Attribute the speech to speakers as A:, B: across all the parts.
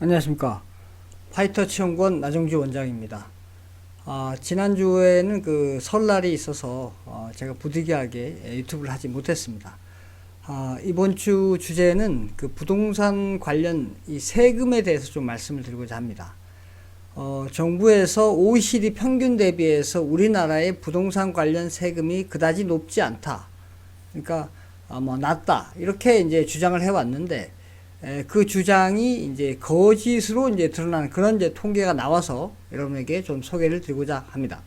A: 안녕하십니까. 파이터치연구원 나정주 원장입니다. 지난주에는 그 설날이 있어서 제가 부득이하게 유튜브를 하지 못했습니다. 이번 주 주제는 그 부동산 관련 이 세금에 대해서 좀 말씀을 드리고자 합니다. 정부에서 OECD 평균 대비해서 우리나라의 부동산 관련 세금이 그다지 높지 않다. 그러니까 낮다. 이렇게 이제 주장을 해왔는데 그 주장이 이제 거짓으로 이제 드러나는 그런 이제 통계가 나와서 여러분에게 좀 소개를 드리고자 합니다.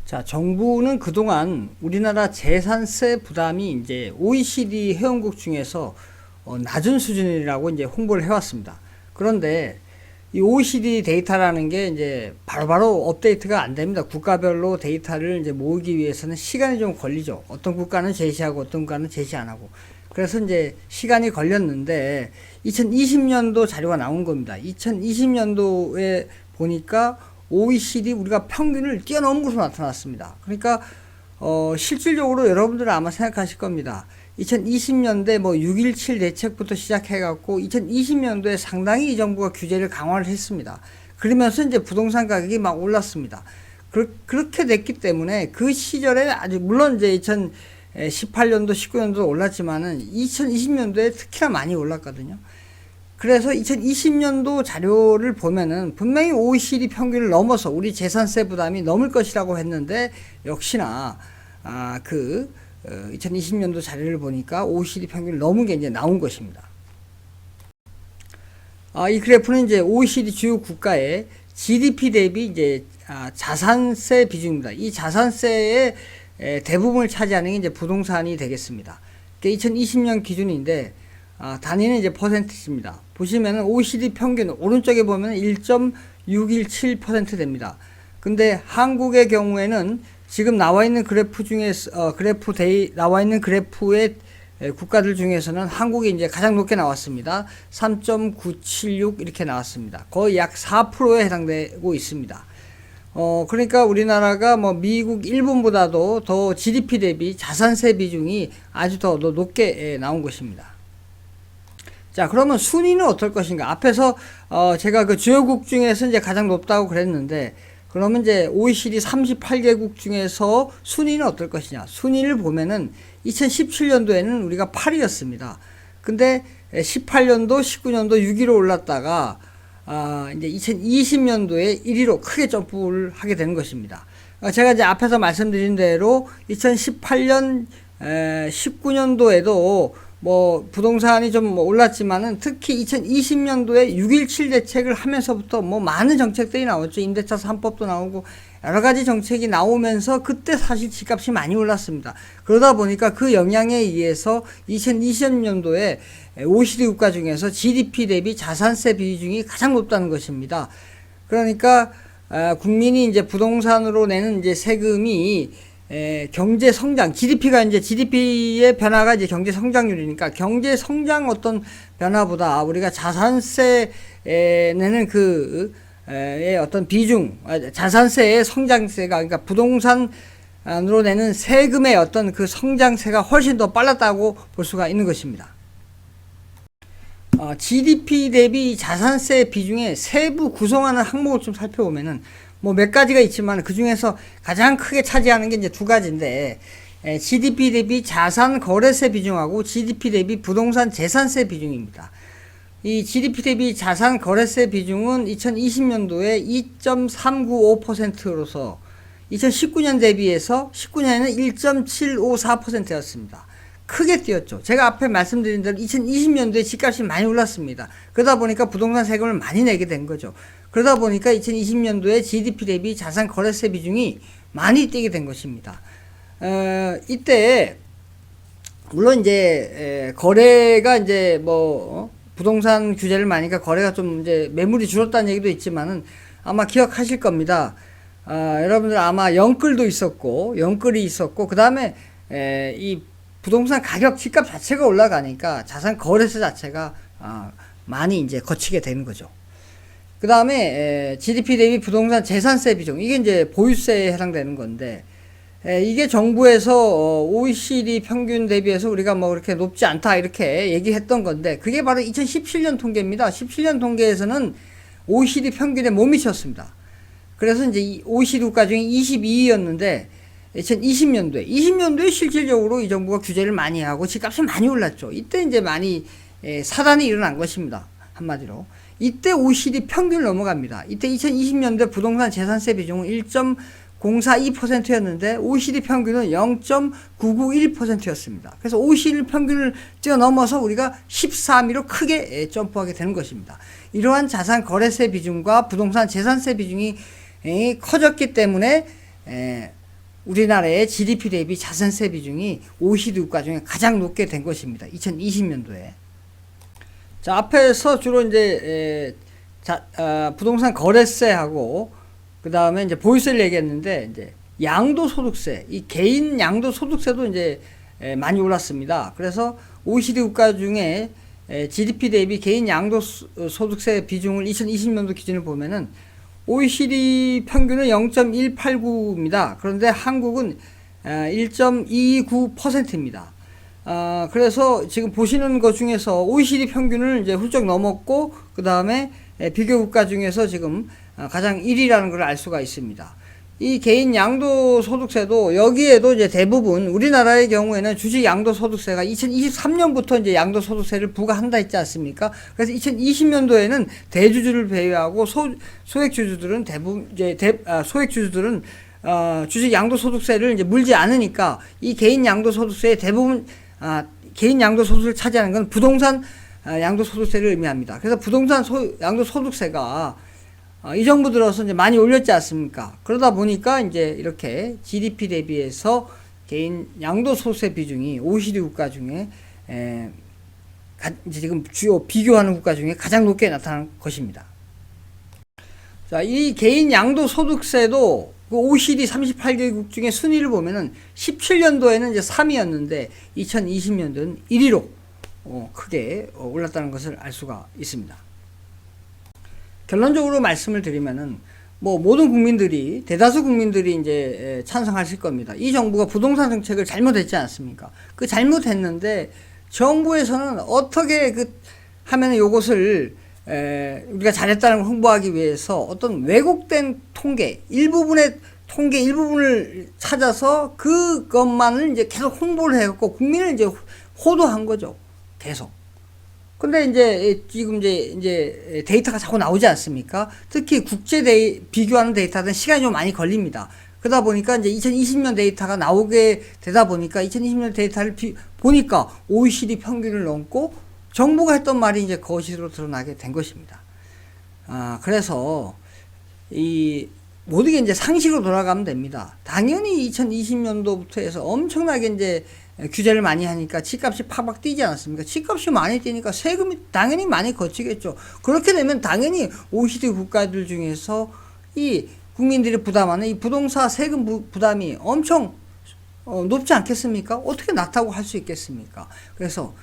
A: 자, 정부는 그동안 우리나라 재산세 부담이 이제 OECD 회원국 중에서 낮은 수준이라고 이제 홍보를 해왔습니다. 그런데 이 OECD 데이터라는 게 이제 바로바로 업데이트가 안 됩니다. 국가별로 데이터를 이제 모으기 위해서는 시간이 좀 걸리죠. 어떤 국가는 제시하고 어떤 국가는 제시 안 하고. 그래서 이제 시간이 걸렸는데 2020년도 자료가 나온 겁니다. 2020년도에 보니까 OECD 우리가 평균을 뛰어넘은 것으로 나타났습니다. 그러니까 실질적으로 여러분들은 아마 생각하실 겁니다. 2020년대 6.17 대책부터 시작해갖고 2020년도에 상당히 이 정부가 규제를 강화를 했습니다. 그러면서 이제 부동산 가격이 막 올랐습니다. 그렇게 됐기 때문에 그 시절에 아주 물론 이제 2018년도, 19년도 올랐지만은 2020년도에 특히나 많이 올랐거든요. 그래서 2020년도 자료를 보면은 분명히 OECD 평균을 넘어서 우리 재산세 부담이 넘을 것이라고 했는데 역시나 2020년도 자료를 보니까 OECD 평균을 넘은 게 이제 나온 것입니다. 이 그래프는 이제 OECD 주요 국가의 GDP 대비 이제 자산세 비중입니다. 이 자산세의 대부분을 차지하는 게 이제 부동산이 되겠습니다. 2020년 기준인데 단위는 이제 퍼센티지입니다. 보시면은 OECD 평균 오른쪽에 보면 1.617% 됩니다. 근데 한국의 경우에는 지금 나와 있는 그래프 중에서 나와 있는 그래프의 국가들 중에서는 한국이 이제 가장 높게 나왔습니다. 3.976 이렇게 나왔습니다. 거의 약 4%에 해당되고 있습니다. 그러니까 우리나라가 미국, 일본보다도 더 GDP 대비 자산세 비중이 아주 더 높게 나온 것입니다. 자, 그러면 순위는 어떨 것인가? 앞에서 제가 그 주요국 중에서 이제 가장 높다고 그랬는데, 그러면 이제 OECD 38개국 중에서 순위는 어떨 것이냐? 순위를 보면은 2017년도에는 우리가 8위였습니다. 근데 18년도, 19년도 6위로 올랐다가 이제 2020년도에 1위로 크게 점프를 하게 되는 것입니다. 제가 이제 앞에서 말씀드린 대로 2018년, 19년도에도 부동산이 좀 올랐지만은 특히 2020년도에 6.17 대책을 하면서부터 많은 정책들이 나왔죠. 임대차 3법도 나오고 여러 가지 정책이 나오면서 그때 사실 집값이 많이 올랐습니다. 그러다 보니까 그 영향에 의해서 2020년도에 OECD 국가 중에서 GDP 대비 자산세 비중이 가장 높다는 것입니다. 그러니까 국민이 이제 부동산으로 내는 이제 세금이 경제 성장, GDP가 이제 GDP의 변화가 이제 경제 성장률이니까 경제 성장 어떤 변화보다 우리가 자산세 내는 어떤 비중, 자산세의 성장세가 그러니까 부동산으로 내는 세금의 어떤 그 성장세가 훨씬 더 빨랐다고 볼 수가 있는 것입니다. GDP 대비 자산세 비중의 세부 구성하는 항목을 좀 살펴보면은 몇 가지가 있지만 그 중에서 가장 크게 차지하는 게 이제 두 가지인데 GDP 대비 자산 거래세 비중하고 GDP 대비 부동산 재산세 비중입니다. 이 GDP 대비 자산 거래세 비중은 2020년도에 2.395%로서 2019년 대비해서 19년에는 1.754%였습니다. 크게 뛰었죠. 제가 앞에 말씀드린 대로 2020년도에 집값이 많이 올랐습니다. 그러다 보니까 부동산 세금을 많이 내게 된 거죠. 그러다 보니까 2020년도에 GDP 대비 자산 거래세 비중이 많이 뛰게 된 것입니다. 이때 물론 이제 거래가 이제 부동산 규제를 많으니까 거래가 좀 이제 매물이 줄었다는 얘기도 있지만은 아마 기억하실 겁니다. 여러분들 아마 영끌도 있었고 영끌이 있었고 그 다음에 이 부동산 가격 집값 자체가 올라가니까 자산 거래세 자체가 많이 이제 거치게 되는 거죠. 그 다음에 GDP 대비 부동산 재산세 비중, 이게 이제 보유세에 해당되는 건데 이게 정부에서 OECD 평균 대비해서 우리가 뭐 그렇게 높지 않다 이렇게 얘기했던 건데 그게 바로 2017년 통계입니다. 17년 통계에서는 OECD 평균에 못 미쳤습니다. 그래서 이제 OECD 국가 중에 22위였는데 2020년도에 실질적으로 이 정부가 규제를 많이 하고 집값이 많이 올랐죠. 이때 이제 많이 사단이 일어난 것입니다. 한마디로. 이때 OECD 평균을 넘어갑니다. 이때 2020년도에 부동산 재산세 비중은 1.042%였는데 OECD 평균은 0.991%였습니다. 그래서 OECD 평균을 뛰어넘어서 우리가 13위로 크게 점프하게 되는 것입니다. 이러한 자산 거래세 비중과 부동산 재산세 비중이 커졌기 때문에 우리나라의 GDP 대비 자산세 비중이 OECD 국가 중에 가장 높게 된 것입니다. 2020년도에. 자, 앞에서 주로 이제 부동산 거래세하고 그 다음에 이제 보유세를 얘기했는데 이제 양도소득세, 이 개인 양도소득세도 이제 많이 올랐습니다. 그래서 OECD 국가 중에 GDP 대비 개인 양도소득세 비중을 2020년도 기준을 보면은 OECD 평균은 0.189입니다. 그런데 한국은 1.29%입니다. 그래서 지금 보시는 것 중에서 OECD 평균을 이제 훌쩍 넘었고, 그 다음에 비교 국가 중에서 지금 가장 1위라는 걸 알 수가 있습니다. 이 개인 양도소득세도 여기에도 이제 대부분 우리나라의 경우에는 주식 양도소득세가 2023년부터 이제 양도소득세를 부과한다 했지 않습니까? 그래서 2020년도에는 대주주를 배제하고 소액주주들은 대부분 이제 소액주주들은 주식 양도소득세를 이제 물지 않으니까 이 개인 양도소득세의 대부분 개인 양도소득세를 차지하는 건 부동산 양도소득세를 의미합니다. 그래서 부동산 양도소득세가 이 정부 들어서 이제 많이 올렸지 않습니까? 그러다 보니까 이제 이렇게 GDP 대비해서 개인 양도소득세 비중이 OECD 국가 중에 지금 주요 비교하는 국가 중에 가장 높게 나타난 것입니다. 자, 이 개인 양도소득세도 그 OECD 38개국 중에 순위를 보면은 17년도에는 이제 3위였는데 2020년도는 1위로 크게 올랐다는 것을 알 수가 있습니다. 결론적으로 말씀을 드리면은 뭐 모든 국민들이 대다수 국민들이 이제 찬성하실 겁니다. 이 정부가 부동산 정책을 잘못했지 않습니까? 그 잘못했는데 정부에서는 어떻게 하면은 요것을 우리가 잘했다는 걸 홍보하기 위해서 어떤 왜곡된 일부분을 찾아서 그것만을 이제 계속 홍보를 해갖고 국민을 이제 호도한 거죠. 계속. 근데 이제 지금 이제 데이터가 자꾸 나오지 않습니까? 특히 비교하는 데이터는 시간이 좀 많이 걸립니다. 그러다 보니까 이제 2020년 데이터가 나오게 되다 보니까 2020년 데이터를 보니까 OECD 평균을 넘고 정부가 했던 말이 이제 거짓으로 드러나게 된 것입니다. 그래서 모든 게 이제 상식으로 돌아가면 됩니다. 당연히 2020년도부터 해서 엄청나게 이제 규제를 많이 하니까 집값이 팍팍 뛰지 않았습니까? 집값이 많이 뛰니까 세금이 당연히 많이 거치겠죠. 그렇게 되면 당연히 OECD 국가들 중에서 이 국민들이 부담하는 이 부동산 세금 부담이 엄청 높지 않겠습니까? 어떻게 낮다고 할 수 있겠습니까? 그래서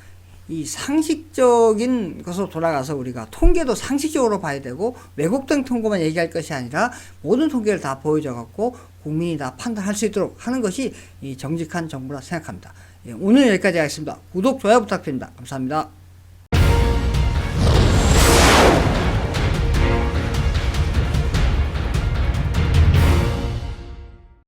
A: 이 상식적인 것으로 돌아가서 우리가 통계도 상식적으로 봐야 되고 왜곡된 통계만 얘기할 것이 아니라 모든 통계를 다 보여줘 갖고 국민이 다 판단할 수 있도록 하는 것이 이 정직한 정부라 생각합니다. 오늘 여기까지 하겠습니다. 구독, 좋아요 부탁드립니다. 감사합니다.